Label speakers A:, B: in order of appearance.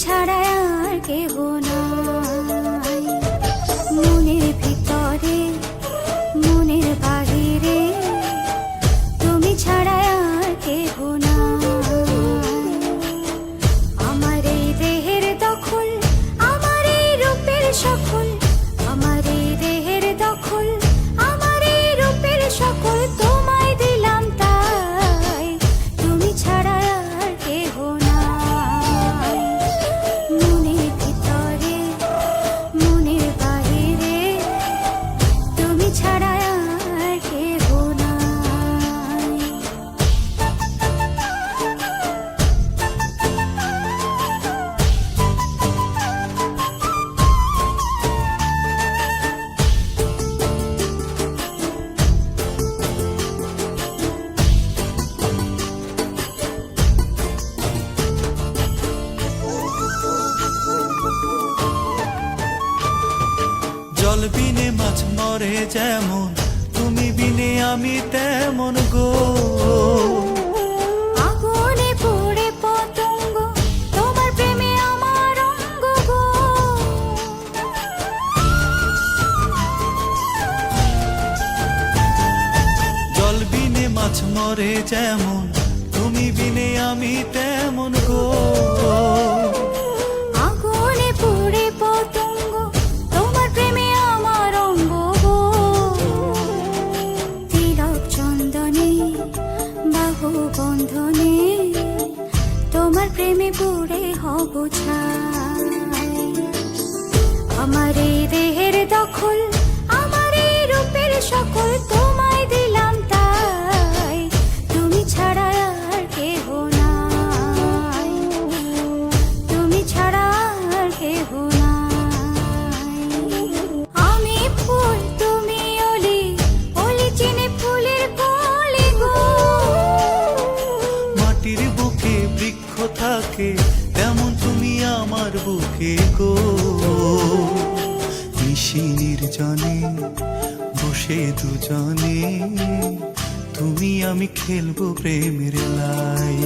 A: ছাড়া আর কেহ নাই। মনের ভিতরে মনের বাহিরে তুমি ছাড়া আর কেহ নাই। আমার এই দেহের দখল, আমার এই রূপের সকল, আমার এই দেহের দখল, আমার এই রূপের সকল তোমায় দিলাম তাই, তুমি ছাড়া আর কেহ নাই। মনের ভিতরে মনের বাহিরে তুমি ছাড়া আর কেহ নাই।
B: জল বিনে মাছ মরে যেমন, তুমি বিনে আমি তেমন গো।
A: আগুনে পুড়ে পতঙ্গ, তোমার প্রেমে আমার অঙ্গ গো।
B: জল বিনে মাছ মরে যেমন, তুমি বিনে আমি তেমন গো।
A: আগুনে পুড়ে পতঙ্গ, তোমার প্রেমে আমার অঙ্গ গো। তিলক চন্দনে বাহু বন্ধনে তোমার প্রেমে পুড়ে হব ছাই। আমার এই দেহের দখল, আমার এই রূপের সকল তোমায় দিলাম তাই, তুমি ছাড়া আর কেহ নাই, তুমি ছাড়া আর কেহ নাই। আমি ফুল তুমি অলি, অলি চিনে ফুলের কলি গো।
B: মাটির বুকে বৃক্ষ থাকে, তেমন তুমি আমার বুকে গো। নিশি নির্জনে বসে দুজনে, তুমি আমি খেলবো প্রেমের লাই।